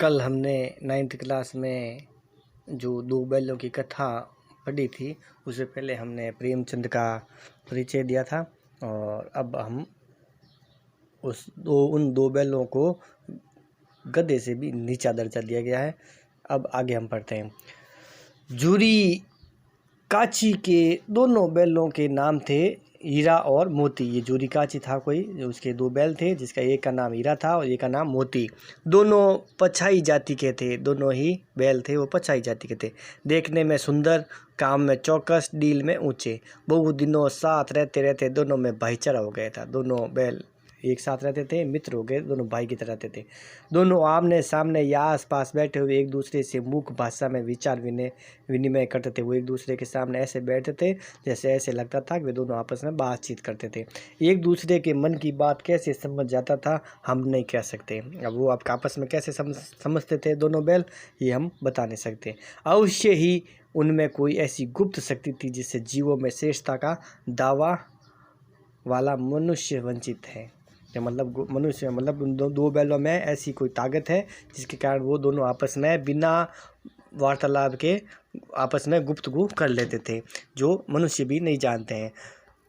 कल हमने 9th class में जो दो बैलों की कथा पढ़ी थी, उससे पहले हमने प्रेमचंद का परिचय दिया था और अब हम उन दो बैलों को गधे से भी नीचा दर्जा दिया गया है। अब आगे हम पढ़ते हैं। जूरी काची के दोनों बैलों के नाम थे हीरा और मोती। ये जूरी काची था कोई, उसके दो बैल थे, जिसका एक का नाम हीरा था और एक का नाम मोती। दोनों पछाई जाति के थे, दोनों ही बैल थे वो पछाई जाति के थे। देखने में सुंदर, काम में चौकस, डील में ऊंचे। बहुत दिनों साथ रहते रहते दोनों में भाईचारा हो गया था। दोनों बैल एक साथ रहते थे, मित्र हो गए, दोनों भाई की तरह रहते थे। दोनों आमने सामने या आस पास बैठे हुए एक दूसरे से मुख भाषा में विचार विनिमय करते थे। वो एक दूसरे के सामने ऐसे बैठते थे जैसे ऐसे लगता था कि वे दोनों आपस में बातचीत करते थे। एक दूसरे के मन की बात कैसे समझ जाता था हम नहीं कह सकते। अब वो आपका आपस में कैसे समझते थे दोनों बैल, ये हम बता नहीं सकते। अवश्य ही उनमें कोई ऐसी गुप्त शक्ति थी जिससे जीवों में श्रेष्ठता का दावा वाला मनुष्य वंचित है। मतलब मनुष्य मतलब उन दो बैलों में ऐसी कोई ताकत है जिसके कारण वो दोनों आपस में बिना वार्तालाप के आपस में गुफ्तगू कर लेते थे, जो मनुष्य भी नहीं जानते हैं।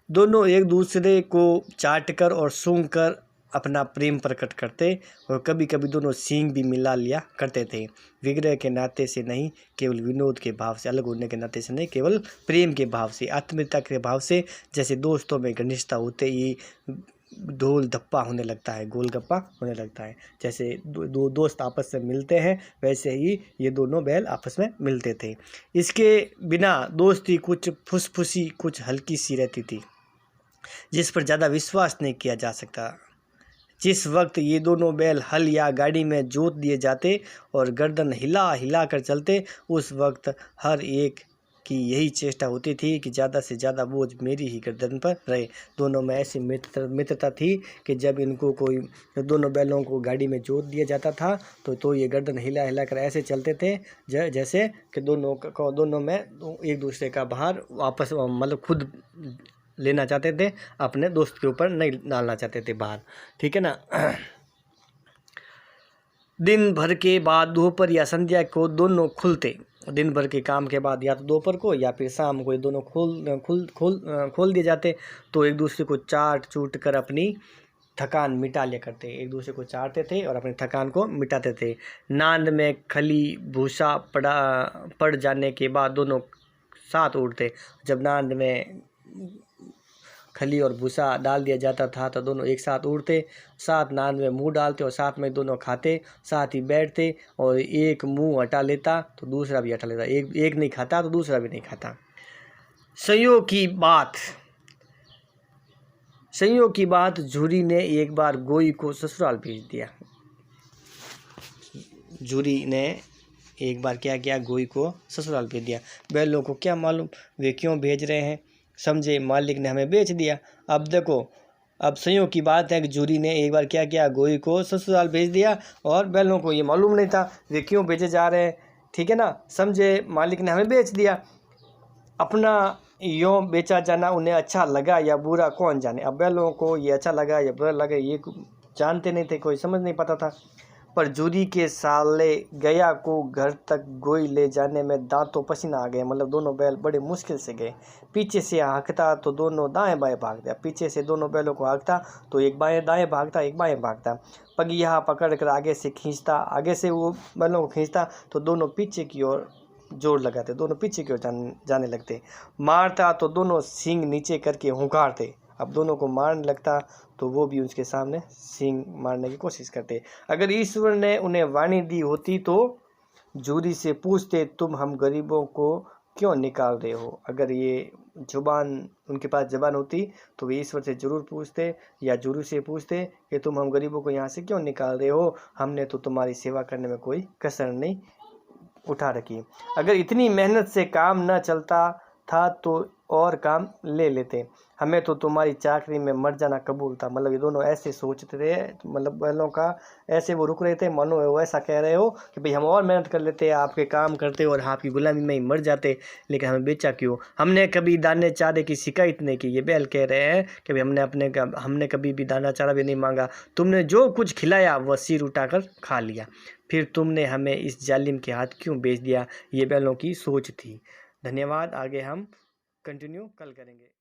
दोनों एक दूसरे को चाटकर और सूंघकर अपना प्रेम प्रकट करते और कभी कभी दोनों सींग भी मिला लिया करते थे। विग्रह के नाते से नहीं, केवल विनोद के भाव से, अलग होने के नाते से नहीं, केवल प्रेम के भाव से, आत्मीयता के भाव से। जैसे दोस्तों में घनिष्ठता होते ही ढोल धप्पा होने लगता है, गोलगप्पा होने लगता है। जैसे दो दोस्त आपस में मिलते हैं, वैसे ही ये दोनों बैल आपस में मिलते थे। इसके बिना दोस्ती कुछ फुसफुसी, कुछ हल्की सी रहती थी, जिस पर ज़्यादा विश्वास नहीं किया जा सकता। जिस वक्त ये दोनों बैल हल या गाड़ी में जोत दिए जाते और गर्दन हिला हिला कर चलते, उस वक्त हर एक की यही चेष्टा होती थी कि ज़्यादा से ज़्यादा बोझ मेरी ही गर्दन पर रहे। दोनों में ऐसी मित्रता थी कि जब इनको कोई दोनों बैलों को गाड़ी में जोत दिया जाता था तो ये गर्दन हिला हिला कर ऐसे चलते थे जैसे कि दोनों में एक दूसरे का भार वापस मतलब खुद लेना चाहते थे, अपने दोस्त के ऊपर नहीं डालना चाहते थे बाहर। ठीक है ना। दिन भर के बाद दोपहर या संध्या को दोनों खुलते। दिन भर के काम के बाद या तो दोपहर को या फिर शाम को ये दोनों खोल दिए जाते, तो एक दूसरे को चाट चूट कर अपनी थकान मिटा लिया करते। एक दूसरे को चाटते थे और अपनी थकान को मिटाते थे। नांद में खली भूसा पड़ जाने के बाद दोनों साथ उठते। जब नांद में खली और भूसा डाल दिया जाता था तो दोनों एक साथ उड़ते, साथ नांद में मुंह डालते और साथ में दोनों खाते, साथ ही बैठते। और एक मुंह हटा लेता तो दूसरा भी हटा लेता, एक नहीं खाता तो दूसरा भी नहीं खाता। संयोग की बात जूरी ने एक बार गोई को ससुराल भेज दिया। जूरी ने एक बार क्या किया, गोई को ससुराल भेज दिया। बैलों को क्या मालूम वे क्यों भेज रहे हैं, समझे मालिक ने हमें बेच दिया। अब देखो, अब संयोग की बात है कि जूरी ने एक बार क्या किया, गोई को ससुराल भेज दिया और बैलों को ये मालूम नहीं था वे क्यों भेजे जा रहे हैं। ठीक है ना, समझे मालिक ने हमें बेच दिया। अपना यों बेचा जाना उन्हें अच्छा लगा या बुरा कौन जाने। अब बैलों को ये अच्छा लगा या बुरा लगा ये जानते नहीं थे, कोई समझ नहीं पाता था। पर जूरी के साले गया को घर तक गोई ले जाने में दांतों पसीना आ गए। मतलब दोनों बैल बड़े मुश्किल से गए। पीछे से हाँकता तो दोनों दाएं बाएं भागता, पीछे से दोनों बैलों को हाँकता तो एक बाएं दाएं भागता, एक बाएं भागता। पगिया पकड़ कर आगे से खींचता, आगे से वो बैलों को खींचता तो दोनों पीछे की ओर जोर लगाते, दोनों पीछे की ओर जाने लगते। मारता तो दोनों सींग नीचे करके हुंकारते। अब दोनों को मारने लगता तो वो भी उसके सामने सींग मारने की कोशिश करते। अगर ईश्वर ने उन्हें वाणी दी होती तो जूरी से पूछते, तुम हम गरीबों को क्यों निकाल रहे हो। अगर ये जुबान उनके पास जबान होती तो वे ईश्वर से जरूर पूछते या जूरी से पूछते कि तुम हम गरीबों को यहाँ से क्यों निकाल रहे हो, हमने तो तुम्हारी सेवा करने में कोई कसर नहीं उठा रखी। अगर इतनी मेहनत से काम न चलता था तो और काम ले लेते। हमें तो तुम्हारी चाकरी में मर जाना कबूल था। मतलब ये दोनों ऐसे सोचते थे, मतलब बैलों का ऐसे वो रुक रहे थे, मानो वो ऐसा कह रहे हो कि भाई हम और मेहनत कर लेते, आपके काम करते और आपकी गुलामी में ही मर जाते, लेकिन हमें बेचा क्यों? हमने कभी दाने चारे की शिकायत नहीं की। ये बैल कह रहे हैं कि भाई हमने कभी भी दाना चारा भी नहीं मांगा, तुमने जो कुछ खिलाया वह सिर उठाकर खा लिया, फिर तुमने हमें इस जालिम के हाथ क्यों बेच दिया? ये बैलों की सोच थी। धन्यवाद। आगे हम कंटिन्यू कल करेंगे।